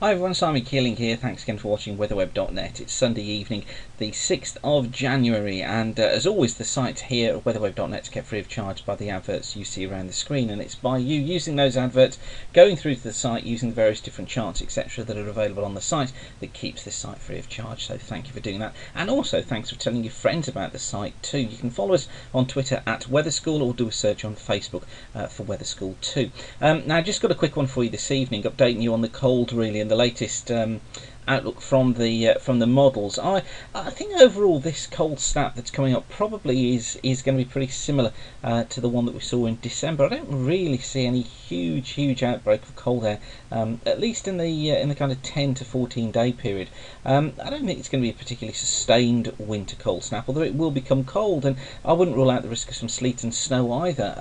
Hi everyone, Simon Keeling here. Thanks again for watching weatherweb.net. It's Sunday evening, the 6th of January, and as always the site here at weatherweb.net is kept free of charge by the adverts you see around the screen, and it's by you using those adverts, going through to the site, using the various different charts etc. that are available on the site that keeps this site free of charge. So thank you for doing that, and also thanks for telling your friends about the site too. You can follow us on Twitter at Weather School, or do a search on Facebook for Weather School too. Now just got a quick one for you this evening, updating you on the cold really, and the latest outlook from the models. I think overall this cold snap that's coming up probably is going to be pretty similar to the one that we saw in December. I don't really see any huge outbreak of cold air, at least in the kind of 10 to 14 day period. I don't think it's going to be a particularly sustained winter cold snap, although it will become cold, and I wouldn't rule out the risk of some sleet and snow either.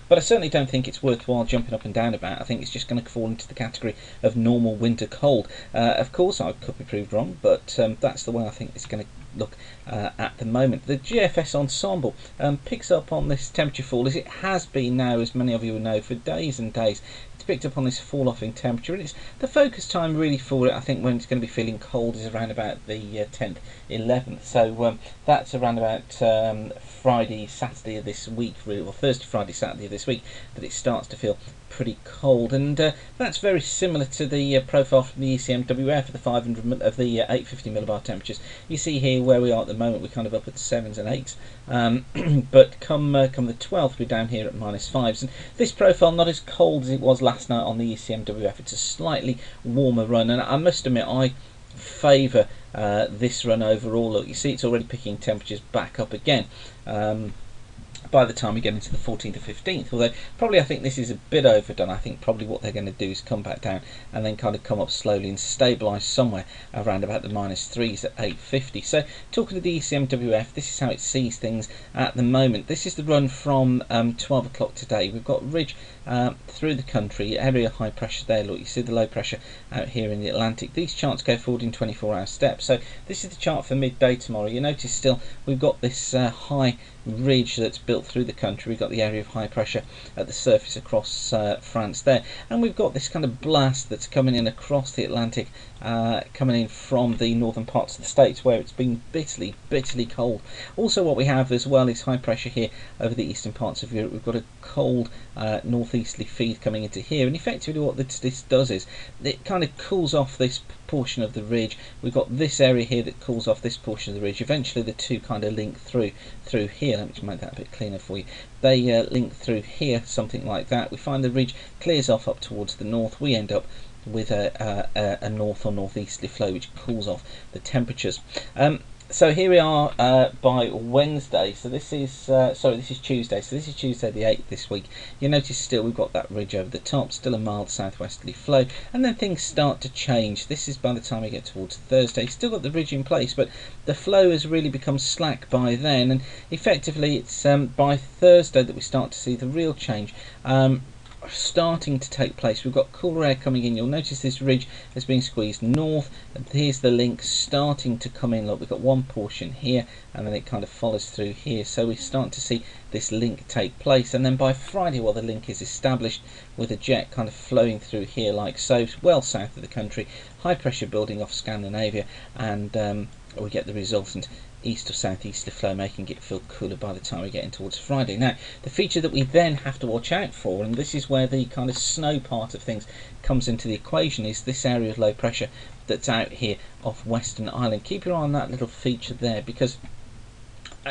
But I certainly don't think it's worthwhile jumping up and down about. I think it's just going to fall into the category of normal winter cold. Of course I could be proved wrong, but that's the way I think it's going to look at the moment. The GFS ensemble picks up on this temperature fall, as it has been now, as many of you will know, for days and days. It's picked up on this fall off in temperature, and it's the focus time really for it, I think, when it's going to be feeling cold is around about the 10th, 11th. So that's around about Friday, Saturday of this week, really, or Thursday, Friday, Saturday of this week, that it starts to feel pretty cold, and that's very similar to the profile from the ECMWF for the 500 of the 850 millibar temperatures. You see here where we are at the moment, we're kind of up at 7s and 8s, but come the 12th, we're down here at -5s, and this profile not as cold as it was last night on the ECMWF. It's a slightly warmer run, and I must admit I favour this run overall. Look, you see it's already picking temperatures back up again by the time we get into the 14th or 15th, although probably I think this is a bit overdone. I think probably what they're going to do is come back down and then kind of come up slowly and stabilise somewhere around about the -3s at 850. So talking to the ECMWF, this is how it sees things at the moment. This is the run from 12 o'clock today. We've got ridge through the country, area high pressure there. Look, you see the low pressure out here in the Atlantic. These charts go forward in 24-hour steps. So this is the chart for midday tomorrow. You notice still we've got this high ridge that's built through the country. We've got the area of high pressure at the surface across France there, and we've got this kind of blast that's coming in across the Atlantic, coming in from the northern parts of the States, where it's been bitterly cold. Also what we have as well is high pressure here over the eastern parts of Europe. We've got a cold northeasterly feed coming into here, and effectively what this does is it kind of cools off this portion of the ridge. We've got this area here that cools off this portion of the ridge. Eventually the two kind of link through here. Let me just make that a bit cleaner for you. They link through here, something like that. We find the ridge clears off up towards the north. We end up with a north or northeasterly flow which cools off the temperatures. So here we are by Wednesday. So this is this is Tuesday. So this is Tuesday the 8th this week. You notice still we've got that ridge over the top, still a mild southwesterly flow, and then things start to change. This is by the time we get towards Thursday. Still got the ridge in place, but the flow has really become slack by then, and effectively it's by Thursday that we start to see the real change starting to take place. We've got cooler air coming in. You'll notice this ridge has been squeezed north, and here's the link starting to come in. Look, we've got one portion here, and then it kind of follows through here, so we start to see this link take place. And then by Friday, well, the link is established with a jet kind of flowing through here like so, well south of the country, high pressure building off Scandinavia, and we get the resultant east or southeasterly flow, making it feel cooler by the time we get in towards Friday. Now, the feature that we then have to watch out for, and this is where the kind of snow part of things comes into the equation, is this area of low pressure that's out here off Western Island. Keep your eye on that little feature there, because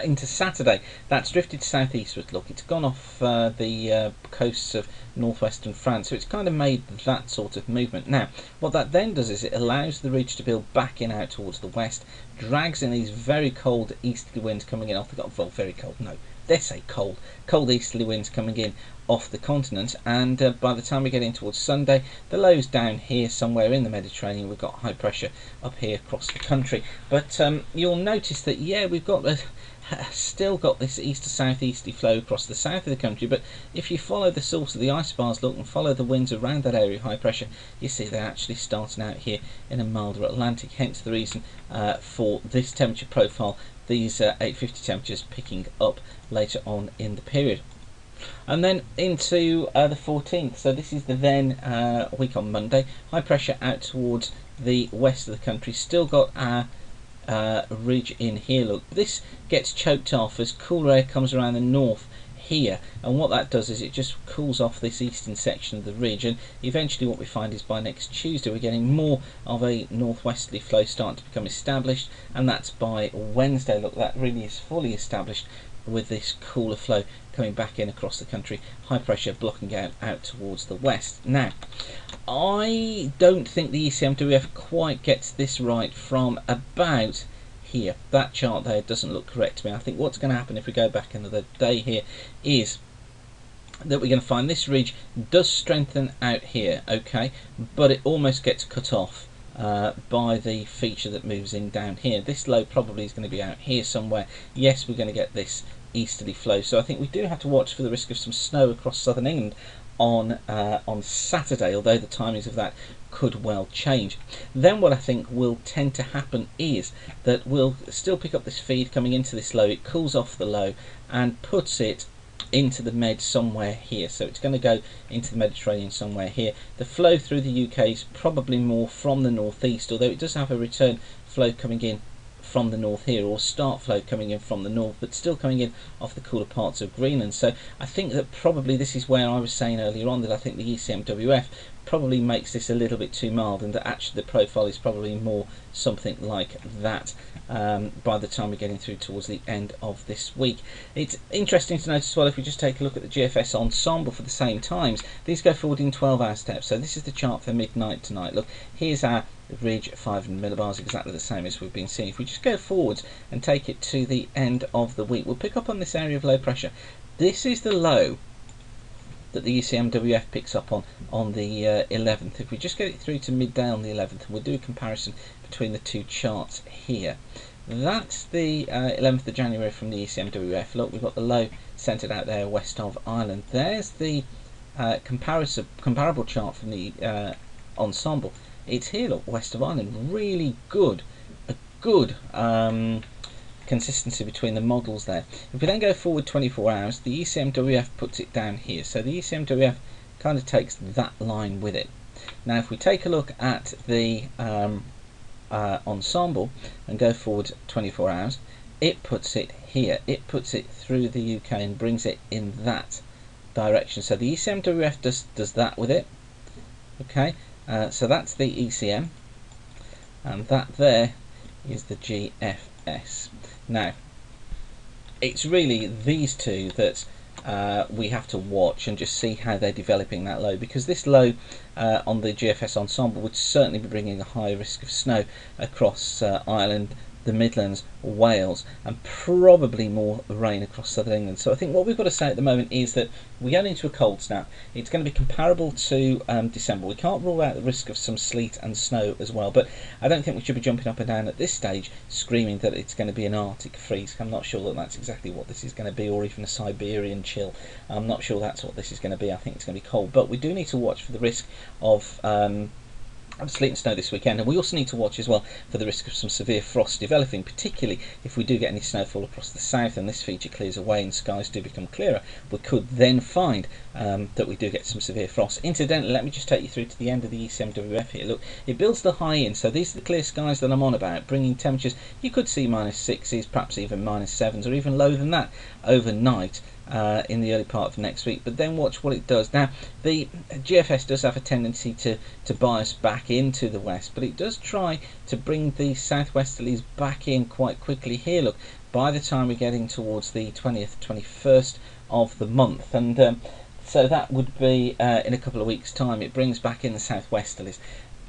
into Saturday that's drifted southeastward. Look, it's gone off the coasts of northwestern France, so it's kind of made that sort of movement. Now what that then does is it allows the ridge to build back in out towards the west, drags in these very cold easterly winds coming in off the well, very cold, no, let's say cold easterly winds coming in off the continent, and by the time we get in towards Sunday, the low's down here somewhere in the Mediterranean. We've got high pressure up here across the country, but you'll notice that we've got still got this east to southeasterly flow across the south of the country, but if you follow the source of the isobars, look, and follow the winds around that area of high pressure, you see they're actually starting out here in a milder Atlantic, hence the reason for this temperature profile, these 850 temperatures picking up later on in the period. And then into the 14th, so this is the then week on Monday. High pressure out towards the west of the country. Still got our ridge in here. Look, this gets choked off as cooler air comes around the north here, and what that does is it just cools off this eastern section of the ridge, and eventually what we find is by next Tuesday we're getting more of a northwesterly flow starting to become established, and that's by Wednesday. Look, that really is fully established with this cooler flow coming back in across the country, high pressure blocking out towards the west. Now, I don't think the ECMWF quite gets this right from about here. That chart there doesn't look correct to me. I think what's going to happen if we go back another day here is that we're going to find this ridge does strengthen out here, okay, but it almost gets cut off by the feature that moves in down here. This low probably is going to be out here somewhere. Yes, we're going to get this easterly flow, so I think we do have to watch for the risk of some snow across southern England on Saturday, although the timings of that could well change. Then what I think will tend to happen is that we'll still pick up this feed coming into this low. It cools off the low and puts it into the Med somewhere here, so it's going to go into the Mediterranean somewhere here. The flow through the UK is probably more from the northeast, although it does have a return flow coming in from the north here, or start flow coming in from the north, but still coming in off the cooler parts of Greenland. So I think that probably this is where I was saying earlier on that I think the ECMWF probably makes this a little bit too mild, and that actually the profile is probably more something like that by the time we're getting through towards the end of this week. It's interesting to notice as well, if we just take a look at the GFS ensemble for the same times, these go forward in 12-hour steps. So this is the chart for midnight tonight. Look, here's our ridge 500 millibars, exactly the same as we've been seeing. If we just go forwards and take it to the end of the week, we'll pick up on this area of low pressure. This is the low that the ECMWF picks up on the 11th. If we just get it through to midday on the 11th, and we'll do a comparison between the two charts here. That's the 11th of January from the ECMWF. Look, we've got the low centered out there west of Ireland. There's the comparable chart from the ensemble. It's here, look, west of Ireland. Really good, a good consistency between the models there. If we then go forward 24 hours, the ECMWF puts it down here. So the ECMWF kind of takes that line with it. Now if we take a look at the ensemble and go forward 24 hours, it puts it here. It puts it through the UK and brings it in that direction. So the ECMWF does that with it. Okay, so that's the ECM, and that there is the GFS. Now, it's really these two that we have to watch and just see how they're developing that low, because this low on the GFS ensemble would certainly be bringing a high risk of snow across Ireland, the Midlands, Wales, and probably more rain across southern England. So I think what we've got to say at the moment is that we go into a cold snap. It's going to be comparable to December. We can't rule out the risk of some sleet and snow as well, but I don't think we should be jumping up and down at this stage screaming that it's going to be an Arctic freeze. I'm not sure that that's exactly what this is going to be, or even a Siberian chill. I'm not sure that's what this is going to be. I think it's going to be cold, but we do need to watch for the risk of sleet and snow this weekend, and we also need to watch as well for the risk of some severe frost developing, particularly if we do get any snowfall across the south and this feature clears away and skies do become clearer. We could then find that we do get some severe frost. Incidentally, let me just take you through to the end of the ECMWF here. Look, it builds the high in, so these are the clear skies that I'm on about, bringing temperatures, you could see -6s, perhaps even -7s, or even lower than that overnight in the early part of next week. But then watch what it does. Now, the GFS does have a tendency to bias back into the west, but it does try to bring the southwesterlies back in quite quickly here. Look, by the time we're getting towards the 20th, 21st of the month, and so that would be in a couple of weeks' time, it brings back in the southwesterlies,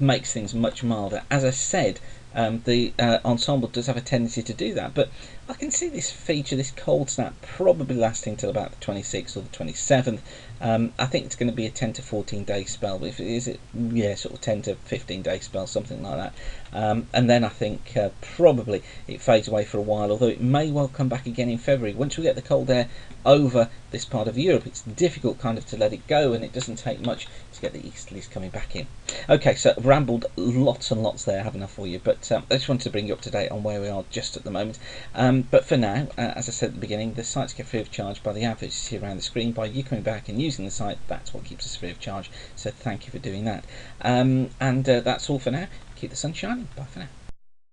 makes things much milder. As I said, the ensemble does have a tendency to do that, but I can see this feature, this cold snap, probably lasting till about the 26th or the 27th. I think it's going to be a 10 to 14 day spell. If it is, yeah, sort of 10 to 15 day spell, something like that. And then I think probably it fades away for a while, although it may well come back again in February. Once we get the cold air over this part of Europe, it's difficult kind of to let it go, and it doesn't take much to get the easterlies coming back in. Okay, so I've rambled lots and lots there, haven't I, for you? But So I just wanted to bring you up to date on where we are just at the moment. But for now, as I said at the beginning, the sites get free of charge by the adverts you see around the screen. By you coming back and using the site, that's what keeps us free of charge. So thank you for doing that. And that's all for now. Keep the sun shining. Bye for now.